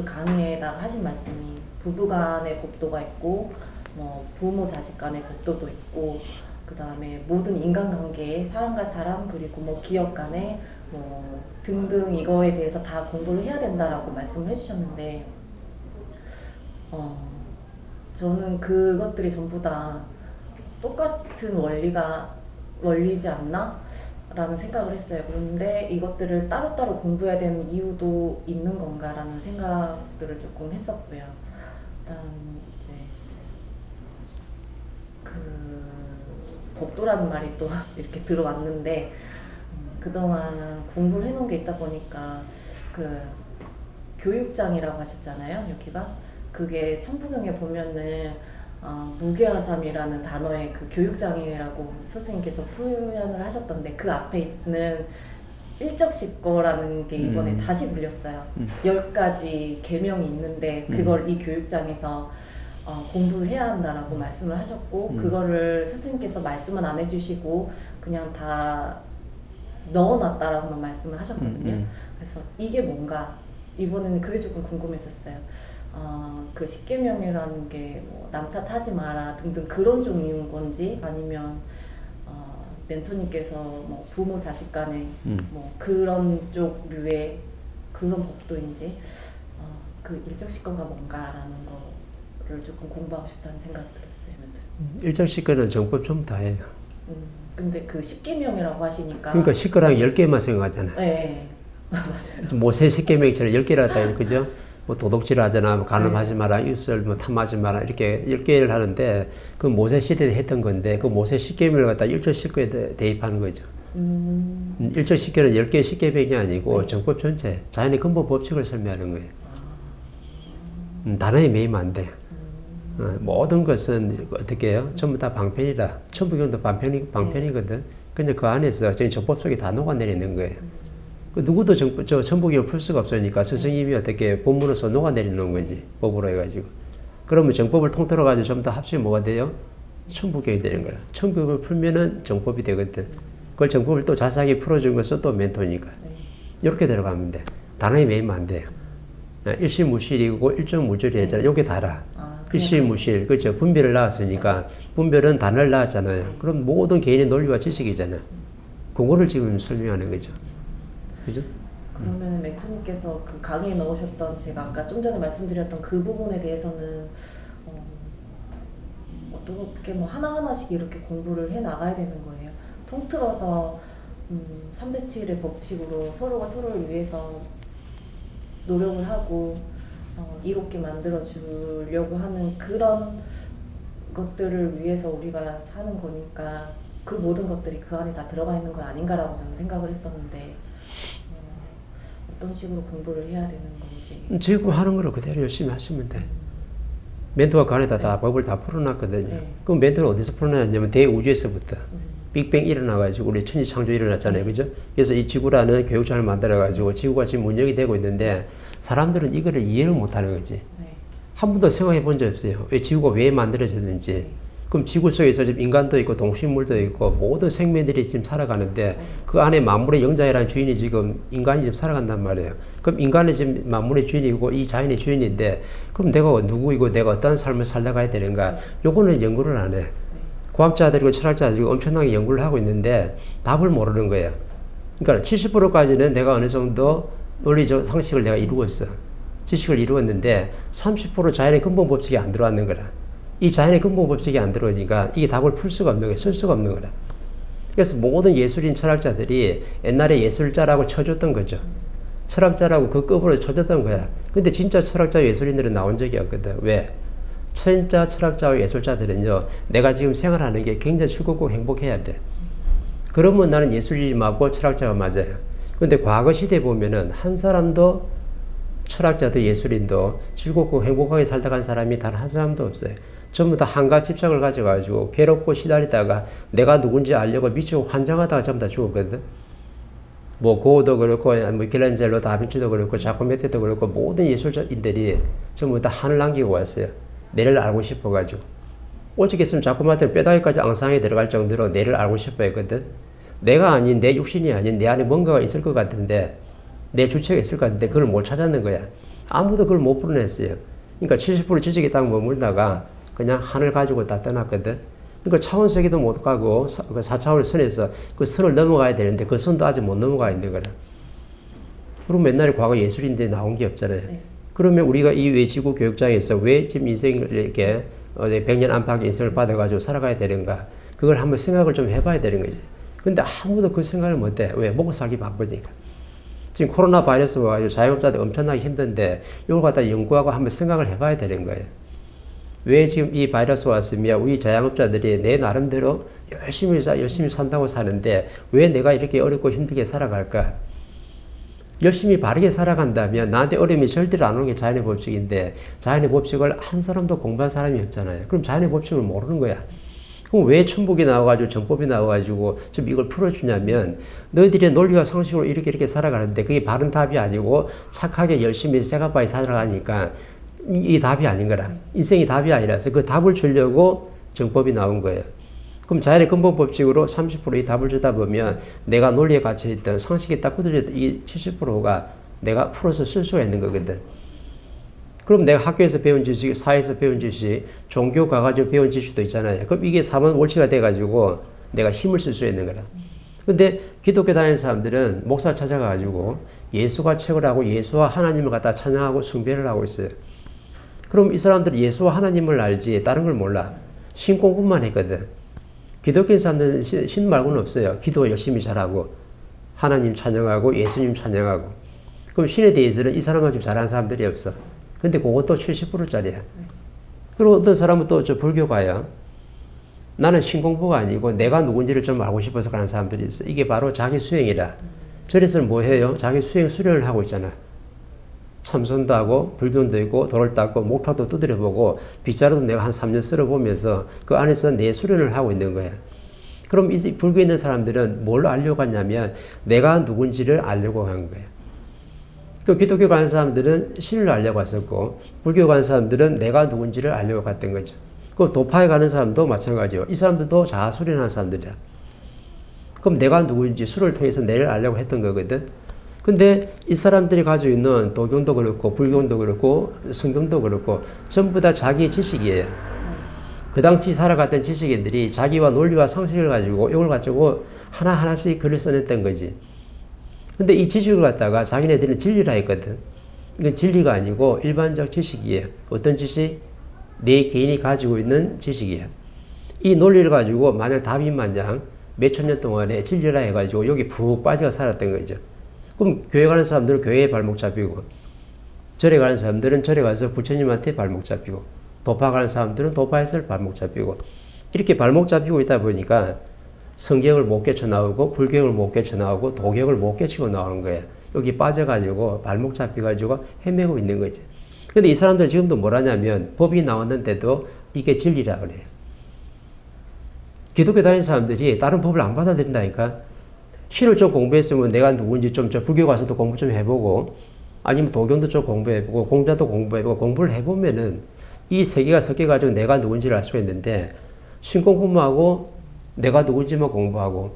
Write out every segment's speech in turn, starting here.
그 강의에다가 하신 말씀이 부부 간의 법도가 있고 뭐 부모 자식 간의 법도도 있고 그 다음에 모든 인간관계에 사람과 사람 그리고 뭐 기업 간에 뭐 등등 이거에 대해서 다 공부를 해야 된다라고 말씀을 해주셨는데 저는 그것들이 전부 다 똑같은 원리지 않나? 라는 생각을 했어요. 그런데 이것들을 따로따로 공부해야 되는 이유도 있는 건가라는 생각들을 조금 했었고요. 일단 이제 그 법도라는 말이 또 이렇게 들어왔는데 그동안 공부를 해놓은 게 있다 보니까 그 교육장이라고 하셨잖아요. 여기가 그게 천부경에 보면은 무교화삼이라는 단어의 그 교육장애라고 스승님께서 표현을 하셨던데 그 앞에 있는 일적식거라는 게 이번에 다시 들렸어요. 10가지 계명이 있는데 그걸 이 교육장에서 공부를 해야 한다라고 말씀을 하셨고 그거를 스승님께서 말씀은 안 해주시고 그냥 다 넣어놨다라고만 말씀을 하셨거든요. 그래서 이게 뭔가 이번에는 그게 조금 궁금했었어요. 그 십계명이라는 게 뭐 남 탓하지 마라 등등 그런 종류인 건지 아니면 멘토님께서 뭐 부모 자식 간에 뭐 그런 쪽류의 그런 법도인지 그 일적식권가 뭔가라는 거를 조금 공부하고 싶다는 생각이 들었어요. 멘토님. 일적식권은 정법 좀 다예요. 근데 그 십계명이라고 하시니까 그러니까 식거랑 10개만 생각하잖아요. 네. 맞아요. 모세 십계명처럼 10개라다 그죠? 뭐 도둑질 하잖아, 뭐 간음하지 마라, 이웃을 뭐 탐하지 마라 이렇게 10개를 하는데 그 모세 시대에 했던 건데 그 모세 십계명을 갖다 일적 십계에 대입하는 거죠. 일적 십계는 10개의 십계명이 아니고 정법 전체 자연의 근본 법칙을 설명하는 거예요. 단어에 매이면 안 돼. 모든 것은 어떻게 해요? 전부 다 방편이라. 천부경도 방편이거든. 근데 그 안에서 지금 정법 속에 다 녹아내리는 거예요. 누구도 천부경을 풀 수가 없으니까 스승님이 어떻게 본문으로서 녹아내리는 거지. 법으로 해가지고. 그러면 정법을 통틀어 가지고 좀 더 합치면 뭐가 돼요? 천부경이 되는 거야. 천부경을 풀면은 정법이 되거든. 그걸 정법을 또 자세하게 풀어준 것은 또 멘토니까. 이렇게 들어가면 돼. 단어에 매이면 안 돼요. 일시무실이고 일정무절이 했잖아. 요게 다라. 일시무실, 그렇죠. 분별을 낳았으니까 분별은 단어를 낳았잖아요. 그럼 모든 개인의 논리와 지식이잖아요. 그거를 지금 설명하는 거죠. 그죠? 그러면 멘토님께서 그 강의에 넣으셨던 제가 아까 좀 전에 말씀드렸던 그 부분에 대해서는 어떻게 뭐 하나하나씩 이렇게 공부를 해 나가야 되는 거예요. 통틀어서 3대 7의 법칙으로 서로가 서로를 위해서 노력을 하고 이롭게 만들어 주려고 하는 그런 것들을 위해서 우리가 사는 거니까 그 모든 것들이 그 안에 다 들어가 있는 건 아닌가라고 저는 생각을 했었는데 어떤 식으로 공부를 해야 되는 건지 지금 하는 거를 그대로 열심히 하시면 돼. 멘토가 그 안에다 다 법을 다 풀어놨거든요. 그럼 멘토는 어디서 풀어놨냐면 대우주에서부터 빅뱅 일어나가지고 우리 천지창조 일어났잖아요. 그죠? 그래서 이 지구라는 교육장을 만들어가지고 지구가 지금 운영이 되고 있는데 사람들은 이거를 이해를 못하는 거지. 한 번도 생각해 본 적 없어요. 왜 지구가 왜 만들어졌는지. 그럼 지구 속에서 지금 인간도 있고 동식물도 있고 모든 생명들이 지금 살아가는데 그 안에 만물의 영자이라는 주인이 지금 인간이 지금 살아간단 말이에요. 그럼 인간이 지금 만물의 주인이고 이 자연의 주인인데 그럼 내가 누구이고 내가 어떤 삶을 살아가야 되는가? 요거는 연구를 안 해. 과학자들이고 철학자들이 엄청나게 연구를 하고 있는데 답을 모르는 거예요. 그러니까 70%까지는 내가 어느 정도 논리적 상식을 내가 이루었어. 지식을 이루었는데 30% 자연의 근본 법칙이 안 들어왔는 거라. 이 자연의 근본 법칙이 안 들어오니까 이게 답을 풀 수가 없는 거야. 쓸 수가 없는 거라. 그래서 모든 예술인 철학자들이 옛날에 예술자라고 쳐줬던 거죠. 철학자라고 그 급으로 쳐줬던 거야. 근데 진짜 철학자 예술인들은 나온 적이 없거든. 왜? 진짜 철학자와 예술자들은요, 내가 지금 생활하는 게 굉장히 즐겁고 행복해야 돼. 그러면 나는 예술인하고 철학자가 맞아요. 근데 과거 시대에 보면은 한 사람도 철학자도 예술인도 즐겁고 행복하게 살다 간 사람이 단 한 사람도 없어요. 전부 다 한가 집착을 가져가지고 괴롭고 시달리다가 내가 누군지 알려고 미치고 환장하다가 전부 다 죽었거든. 뭐 고흐도 그렇고 미켈란젤로 다빈치도 그렇고 자코메테도 그렇고 모든 예술인들이 전부 다 한을 남기고 왔어요. 내를 알고 싶어가지고. 오직 했으면 자코메테는 뼈다귀까지 앙상하게 들어갈 정도로 내를 알고 싶어 했거든. 내가 아닌 내 육신이 아닌 내 안에 뭔가가 있을 것 같은데 내 주체가 있을 것 같은데 그걸 못 찾았는 거야. 아무도 그걸 못 풀어냈어요. 그러니까 70% 지식에 딱 머물다가 그냥 하늘 가지고 다 떠났거든. 그러니까 차원세계도 못 가고 4차원 선에서 그 선을 넘어가야 되는데 그 선도 아직 못 넘어가 있는 거라. 그럼 맨날 과거 예술인데 나온 게 없잖아요. 네. 그러면 우리가 이 외지구 교육장에서 왜 지금 인생을 이렇게 100년 안팎의 인생을 받아가지고 살아가야 되는가? 그걸 한번 생각을 좀 해봐야 되는 거지. 근데 아무도 그 생각을 못해. 왜? 먹고 살기 바쁘니까. 지금 코로나 바이러스 와가지고 자영업자들 엄청나게 힘든데 이걸 갖다 연구하고 한번 생각을 해봐야 되는 거예요. 왜 지금 이 바이러스 왔으면 우리 자영업자들이 내 나름대로 열심히 산다고 사는데 왜 내가 이렇게 어렵고 힘들게 살아갈까? 열심히 바르게 살아간다면 나한테 어려움이 절대로 안 오는 게 자연의 법칙인데 자연의 법칙을 한 사람도 공부한 사람이 없잖아요. 그럼 자연의 법칙을 모르는 거야. 그럼 왜 천복이 나와가지고 정법이 나와가지고 좀 이걸 풀어주냐면 너희들의 논리와 상식으로 이렇게 살아가는데 그게 바른 답이 아니고 착하게 열심히 쇠가빠이 살아가니까 이 답이 아닌 거라. 인생이 답이 아니라서 그 답을 주려고 정법이 나온 거예요. 그럼 자연의 근본 법칙으로 30%의 답을 주다 보면 내가 논리에 갇혀있던 상식에 딱 굳어졌던 이 70%가 내가 풀어서 쓸 수가 있는 거거든. 그럼 내가 학교에서 배운 지식, 사회에서 배운 지식, 종교 가가지고 배운 지식도 있잖아요. 그럼 이게 3원 원칙이 돼가지고 내가 힘을 쓸 수 있는 거라. 근데 기독교 다니는 사람들은 목사 찾아가가지고 예수가 최고라고 예수와 하나님을 갖다 찬양하고 숭배를 하고 있어요. 그럼 이 사람들은 예수와 하나님을 알지 다른 걸 몰라. 신 공부만 했거든. 기독교 사람들은 신 말고는 없어요. 기도 열심히 잘하고 하나님 찬양하고 예수님 찬양하고. 그럼 신에 대해서는 이 사람만 좀 잘하는 사람들이 없어. 근데 그것도 70%짜리야. 그리고 어떤 사람은 또 저 불교 가요. 나는 신 공부가 아니고 내가 누군지를 좀 알고 싶어서 가는 사람들이 있어. 이게 바로 자기 수행이라. 절에서는 뭐 해요? 자기 수행 수련을 하고 있잖아. 참선도 하고 불교도 있고 돌을 닦고 목탁도 두드려보고 빗자루도 내가 한 3년 쓸어보면서 그 안에서 내 수련을 하고 있는 거야. 그럼 이 불교에 있는 사람들은 뭘 알려고 하냐면 내가 누군지를 알려고 한 거야. 그 기독교 가는 사람들은 신을 알려고 왔었고 불교 가는 사람들은 내가 누군지를 알려고 갔던 거죠. 그 도파에 가는 사람도 마찬가지요. 이 사람들도 자아 수련하는 사람들이야. 그럼 내가 누구인지 수를 통해서 내를 알려고 했던 거거든. 근데 이 사람들이 가지고 있는 도경도 그렇고 불경도 그렇고 성경도 그렇고 전부 다 자기의 지식이에요. 그 당시 살아갔던 지식인들이 자기와 논리와 상식을 가지고 이걸 가지고 하나하나씩 글을 써냈던 거지. 근데 이 지식을 갖다가 자기네들은 진리라 했거든. 이건 진리가 아니고 일반적 지식이에요. 어떤 지식? 내 개인이 가지고 있는 지식이에요. 이 논리를 가지고 만약 다빈만장 몇천 년 동안에 진리라 해가지고 여기 푹 빠져 살았던 거죠. 그럼 교회 가는 사람들은 교회에 발목 잡히고 절에 가는 사람들은 절에 가서 부처님한테 발목 잡히고 도파 가는 사람들은 도파에서 발목 잡히고 이렇게 발목 잡히고 있다 보니까 성경을 못 깨쳐 나오고 불경을 못 깨쳐 나오고 도경을 못 깨치고 나오는 거예요. 여기 빠져가지고 발목 잡혀가지고 헤매고 있는 거지. 근데 이 사람들 지금도 뭐라냐면 법이 나왔는데도 이게 진리라 그래요. 기독교 다니는 사람들이 다른 법을 안 받아들인다니까. 신을 좀 공부했으면 내가 누군지 좀 불교 가서도 공부 좀 해보고 아니면 도경도 좀 공부해보고 공자도 공부해보고 공부를 해보면은 이 세 개가 섞여가지고 내가 누군지를 알 수가 있는데 신 공부만 하고 내가 누군지만 공부하고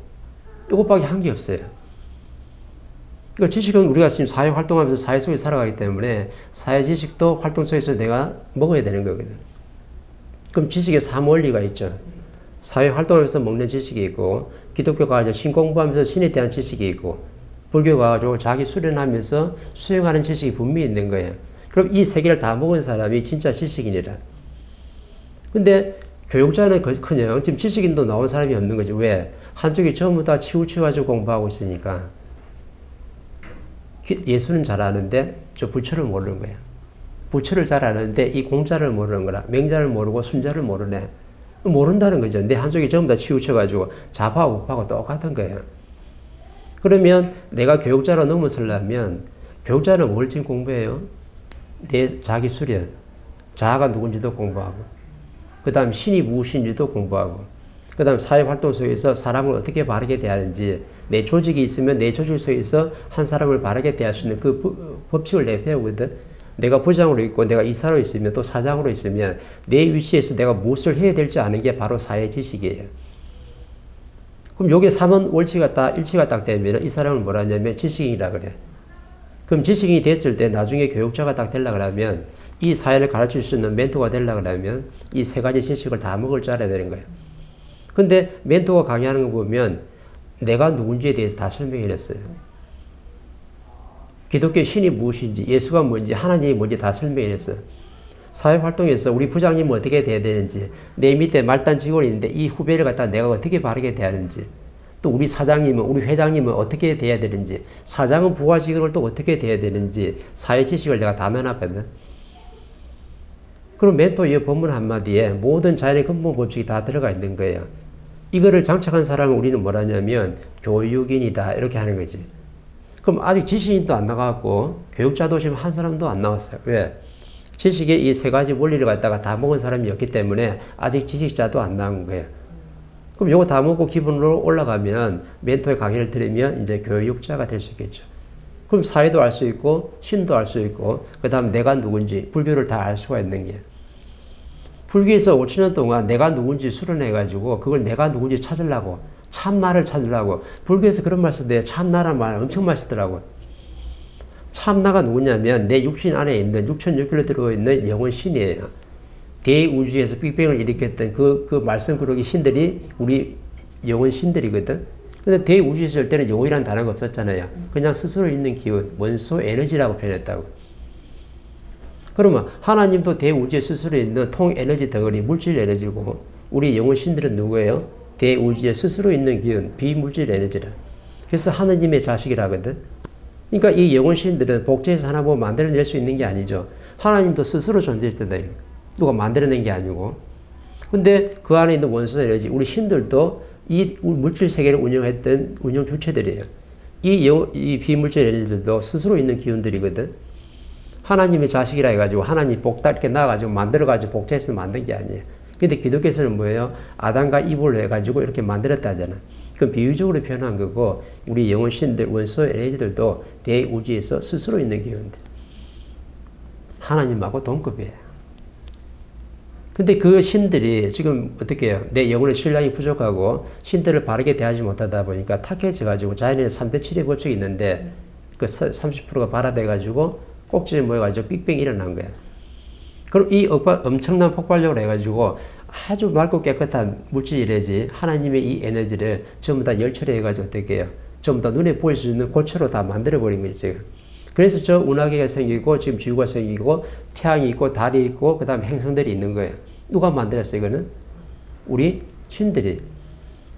이것밖에 한 게 없어요. 그러니까 지식은 우리가 지금 사회 활동하면서 사회 속에 살아가기 때문에 사회 지식도 활동 속에서 내가 먹어야 되는 거거든. 그럼 지식에 3원리가 있죠. 사회 활동하면서 먹는 지식이 있고 기독교 가서 신 공부하면서 신에 대한 지식이 있고 불교 가서 자기 수련하면서 수행하는 지식이 분명히 있는 거예요. 그럼 이 세 개를 다 먹은 사람이 진짜 지식인이라. 근데 교육자는 그냥 지금 지식인도 나온 사람이 없는 거지. 왜? 한쪽이 전부 다 치우쳐가지고 공부하고 있으니까. 예수는 잘 아는데 저 부처를 모르는 거야. 부처를 잘 아는데 이 공자를 모르는 거라. 맹자를 모르고 순자를 모르네. 모른다는 거죠. 내 한쪽이 전부 다 치우쳐가지고 좌파하고 우파하고 똑같은 거예요. 그러면 내가 교육자로 넘어서려면 교육자는 뭘 지금 공부해요? 내 자기 수련, 자아가 누군지도 공부하고 그 다음 신이 무엇인지도 공부하고 그 다음 사회활동 속에서 사람을 어떻게 바르게 대하는지 내 조직이 있으면 내 조직 속에서 한 사람을 바르게 대할 수 있는 그 법칙을 내 배우거든. 내가 부장으로 있고 내가 이사로 있으면 또 사장으로 있으면 내 위치에서 내가 무엇을 해야 될지 아는 게 바로 사회 지식이에요. 그럼 요게 3원 원칙이 딱 일치가 딱 되면 이 사람을 뭐라 하냐면 지식인이라 그래. 그럼 지식인이 됐을 때 나중에 교육자가 딱 되려고 하면 이 사회를 가르칠 수 있는 멘토가 되려고 하면 이 세 가지 지식을 다 먹을 줄 알아야 되는 거예요. 근데 멘토가 강의하는 거 보면 내가 누군지에 대해서 다 설명해 냈어요. 기독교 신이 무엇인지, 예수가 뭔지, 하나님이 뭔지 다 설명해 냈어요. 사회활동에서 우리 부장님은 어떻게 돼야 되는지, 내 밑에 말단 직원이 있는데 이 후배를 갖다 내가 어떻게 바르게 대하는지, 또 우리 사장님은, 우리 회장님은 어떻게 돼야 되는지, 사장은 부하 직원을 또 어떻게 돼야 되는지, 사회 지식을 내가 다 넣어놨거든. 그럼 멘토의 본문 한마디에 모든 자연의 근본 법칙이 다 들어가 있는 거예요. 이거를 장착한 사람은 우리는 뭐라냐면 교육인이다 이렇게 하는 거지. 그럼 아직 지식인도 안 나가고 교육자도 지금 한 사람도 안 나왔어요. 왜? 지식의 이 세 가지 원리를 갖다가 다 먹은 사람이 없기 때문에 아직 지식자도 안 나온 거예요. 그럼 요거 다 먹고 기본으로 올라가면 멘토의 강의를 들으면 이제 교육자가 될 수 있겠죠. 그럼 사회도 알 수 있고 신도 알 수 있고 그 다음 내가 누군지 불교를 다 알 수가 있는 게 불교에서 5천년 동안 내가 누군지 수련해가지고 그걸 내가 누군지 찾으려고 참나를 찾으려고 불교에서 그런 말 쓰대요. 참나란 말 엄청 많이 쓰더라고요. 참나가 누구냐면 내 육신 안에 있는 6,600km 들어있는 영혼 신이에요. 대우주에서 빅뱅을 일으켰던 그 말씀 그러기 신들이 우리 영혼 신들이거든. 근데 대우주에 있을 때는 영혼이라는 단어가 없었잖아요. 그냥 스스로 있는 기운, 원소 에너지라고 표현했다고. 그러면 하나님도 대우주에 스스로 있는 통에너지 덩어리, 물질 에너지고 우리 영혼 신들은 누구예요? 대우주에 스스로 있는 기운, 비물질 에너지라. 그래서 하나님의 자식이라거든. 그러니까 이 영혼 신들은 복제해서 하나 뭐 만들어낼 수 있는 게 아니죠. 하나님도 스스로 존재했다. 누가 만들어낸 게 아니고. 근데 그 안에 있는 원소 에너지, 우리 신들도 이 물질 세계를 운영했던 운영 주체들이에요. 이 비물질 에너지들도 스스로 있는 기운들이거든. 하나님의 자식이라 해가지고 하나님 복다 이렇게 나와가지고 만들어가지고 복제해서 만든 게 아니에요. 근데 기독교에서는 뭐예요? 아담과 이브로 해가지고 이렇게 만들었다 하잖아. 그건 비유적으로 표현한 거고 우리 영혼 신들, 원소 에너지들도 대우주에서 스스로 있는 기운들. 하나님하고 동급이에요. 근데 그 신들이 지금 어떻게 해요? 내 영혼의 신량이 부족하고 신들을 바르게 대하지 못하다 보니까 탁해져가지고 자연의 3대 7의 법칙이 있는데 그 30%가 발화돼가지고 꼭지에 모여가지고 빅뱅이 일어난 거야. 그럼 이 엄청난 폭발력을 해가지고 아주 맑고 깨끗한 물질 에너지, 하나님의 이 에너지를 전부 다 열처리해가지고 어떻게 해요? 전부 다 눈에 보일 수 있는 고체로 다 만들어버린 거지, 지금. 그래서 저 운하계가 생기고, 지금 지구가 생기고, 태양이 있고, 달이 있고, 그 다음 행성들이 있는 거예요. 누가 만들었어요, 이거는? 우리 신들이.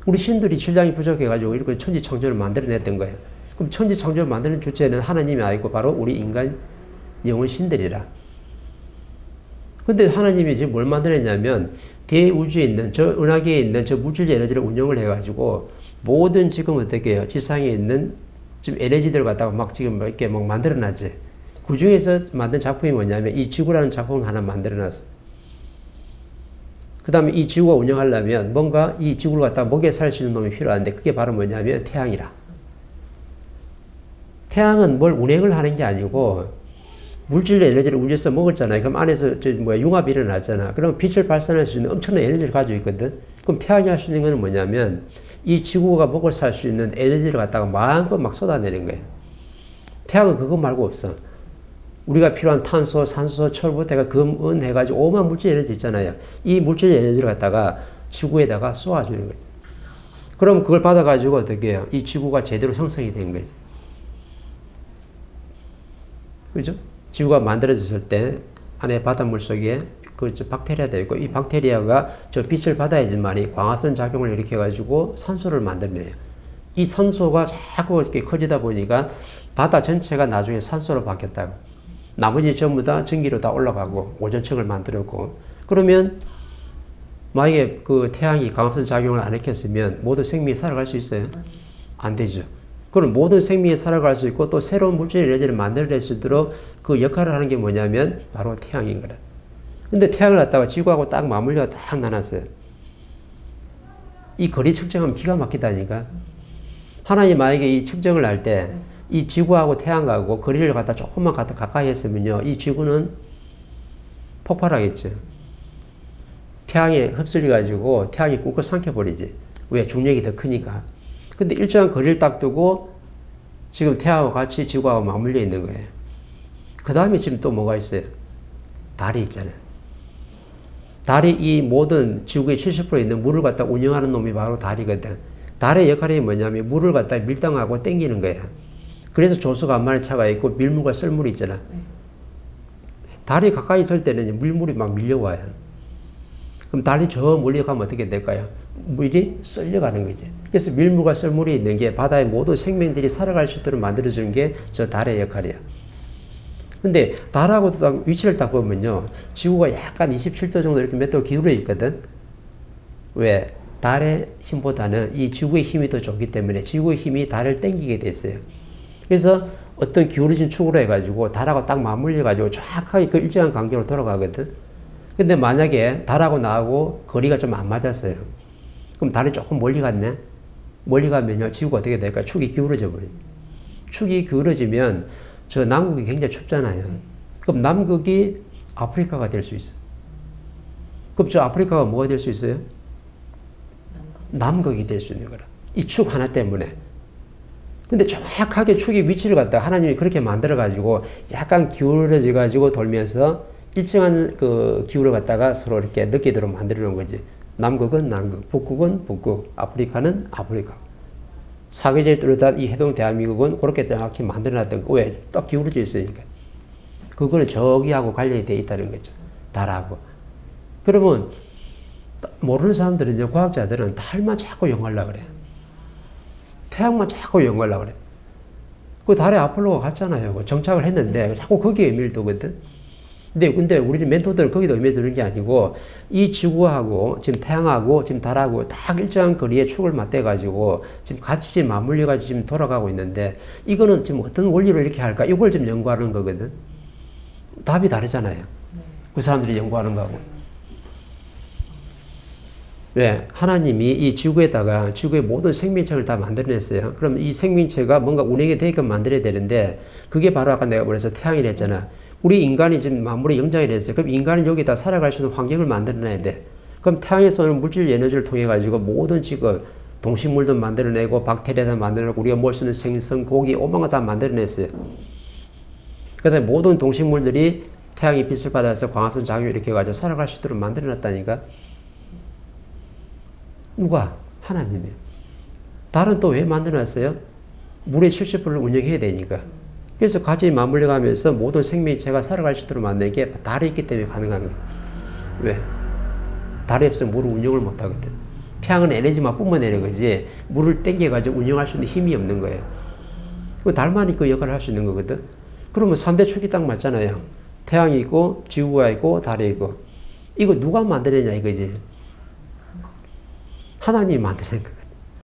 우리 신들이 질량이 부족해가지고 이렇게 천지창조를 만들어냈던 거예요. 그럼 천지창조를 만드는 주체는 하나님이 아니고 바로 우리 인간 영혼 신들이라. 근데 하나님이 지금 뭘 만들었냐면 대우주에 있는 저 은하계에 있는 저 물질 에너지를 운영을 해가지고 모든 지금 어떻게 해요? 지상에 있는 지금 에너지들을 갖다가 막 지금 이렇게 막 만들어놨지. 그 중에서 만든 작품이 뭐냐면 이 지구라는 작품을 하나 만들어놨어. 그 다음에 이 지구가 운영하려면 뭔가 이 지구를 갖다가 먹여 살 수 있는 놈이 필요한데 그게 바로 뭐냐면 태양이라. 태양은 뭘 운행을 하는 게 아니고 물질 에너지를 운영해서 먹었잖아요. 그럼 안에서 융합이 일어났잖아. 그럼 빛을 발산할 수 있는 엄청난 에너지를 가지고 있거든. 그럼 태양이 할 수 있는 건 뭐냐면 이 지구가 먹을 살 수 있는 에너지를 갖다가 마음껏 막 쏟아내는 거예요. 태양은 그거 말고 없어. 우리가 필요한 탄소, 산소, 철부터 해가 금, 은 해가지고 오만 물질 에너지 있잖아요. 이 물질 에너지를 갖다가 지구에다가 쏘아주는 거죠. 그럼 그걸 받아가지고 어떻게 해요? 이 지구가 제대로 형성이 된 거죠. 그죠? 지구가 만들어졌을 때 안에 바닷물 속에 그 박테리아가 있고 이 박테리아가 저 빛을 받아야지만이 광합성 작용을 일으켜가지고 산소를 만들어내요. 이 산소가 자꾸 이렇게 커지다 보니까 바다 전체가 나중에 산소로 바뀌었다고. 나머지 전부 다 전기로 다 올라가고 오존층을 만들었고 그러면 만약에 그 태양이 광합성 작용을 안 일으켰으면 모든 생명이 살아갈 수 있어요? 안 되죠. 그럼 모든 생명이 살아갈 수 있고 또 새로운 물질 에너지를 만들어낼 수 있도록 그 역할을 하는 게 뭐냐면 바로 태양인 거라. 근데 태양을 갖다가 지구하고 딱 맞물려 딱 나눴어요. 이 거리 측정은 기가 막히다니까. 하나님 만약에 이 측정을 할 때 이 지구하고 태양하고 거리를 갖다 조금만 갖다 가까이 했으면요. 이 지구는 폭발하겠죠. 태양에 흡수해 가지고 태양이 꿀꺽 삼켜버리지. 왜? 중력이 더 크니까. 근데 일정한 거리를 딱 두고 지금 태양하고 같이 지구하고 맞물려 있는 거예요. 그 다음에 지금 또 뭐가 있어요? 달이 있잖아요. 달이 이 모든 지구의 70% 있는 물을 갖다 운영하는 놈이 바로 달이거든. 달의 역할이 뭐냐면 물을 갖다 밀당하고 땡기는 거야. 그래서 조수가 한 마리 차가 있고 밀물과 썰물이 있잖아. 달이 가까이 있을 때는 물물이 막 밀려와요. 그럼 달이 저 멀리 가면 어떻게 될까요? 물이 썰려가는 거지. 그래서 밀물과 썰물이 있는 게 바다의 모든 생명들이 살아갈 수 있도록 만들어주는 게 저 달의 역할이야. 근데 달하고 딱 위치를 딱 보면요. 지구가 약간 27도 정도 이렇게 몇 도 기울어 있거든. 왜? 달의 힘보다는 이 지구의 힘이 더 좋기 때문에 지구의 힘이 달을 땡기게 됐어요. 그래서 어떤 기울어진 축으로 해가지고 달하고 딱 맞물려가지고 정확하게 그 일정한 간격으로 돌아가거든. 근데 만약에 달하고 나하고 거리가 좀 안 맞았어요. 그럼 달이 조금 멀리 갔네? 멀리 가면요. 지구가 어떻게 될까? 축이 기울어져 버려요. 축이 기울어지면 저 남극이 굉장히 춥잖아요. 그럼 남극이 아프리카가 될 수 있어. 그럼 저 아프리카가 뭐가 될 수 있어요? 남극이 될 수 있는 거라. 이 축 하나 때문에. 근데 정확하게 축의 위치를 갖다 하나님이 그렇게 만들어가지고 약간 기울어져가지고 돌면서 일정한 그 기울을 갖다가 서로 이렇게 느끼도록 만들어 놓은 거지. 남극은 남극, 북극은 북극, 아프리카는 아프리카. 사계절이 뚜렷한 이 해동 대한민국은 그렇게 정확히 만들어 놨던 거. 왜? 딱 기울어져 있으니까. 그거는 저기하고 관련이 되어 있다는 거죠. 달하고. 그러면 모르는 사람들은, 이제 과학자들은 달만 자꾸 연구하려고 그래. 태양만 자꾸 연구하려고 그래. 그 달에 아폴로가 갔잖아요. 정착을 했는데 자꾸 거기에 의미를 두거든. 근데 우리 멘토들은 거기도 의미 두는 게 아니고 이 지구하고 지금 태양하고 지금 달하고 딱 일정한 거리에 축을 맞대가지고 지금 같이 지금 맞물려가지고 지금 돌아가고 있는데 이거는 지금 어떤 원리로 이렇게 할까? 이걸 지금 연구하는 거거든. 답이 다르잖아요. 그 사람들이 연구하는 거하고. 왜? 하나님이 이 지구에다가 지구의 모든 생명체를 다 만들어냈어요. 그럼 이 생명체가 뭔가 운행이 되게끔 만들어야 되는데 그게 바로 아까 내가 그래서 태양이라 했잖아. 우리 인간이 지금 만물의 영장이라 했어요. 그럼 인간이 여기다 살아갈 수 있는 환경을 만들어내야 돼. 그럼 태양에서 오는 물질 에너지를 통해 가지고 모든 지금 동식물도 만들어내고 박테리아도 만들어내고 우리가 먹을 수 있는 생선, 고기, 오만 거 다 만들어냈어요. 그 다음에 모든 동식물들이 태양의 빛을 받아서 광합성 작용을 일으켜가지고 살아갈 수 있도록 만들어놨다니까. 누가? 하나님이에요. 달은 또 왜 만들어놨어요? 물의 70%를 운영해야 되니까. 그래서 같이 맞물려가면서 모든 생명체가 살아갈 수 있도록 만든 게 달이 있기 때문에 가능한 거예요. 왜? 달이 없으면 물을 운영을 못하거든. 태양은 에너지만 뿜어내는 거지 물을 땡겨가지고 운영할 수 있는 힘이 없는 거예요. 달만이 그 역할을 할 수 있는 거거든. 그러면 3대 축이 딱 맞잖아요. 태양이 있고 지구가 있고 달이 있고. 이거 누가 만들었냐 이거지. 하나님이 만드는 거.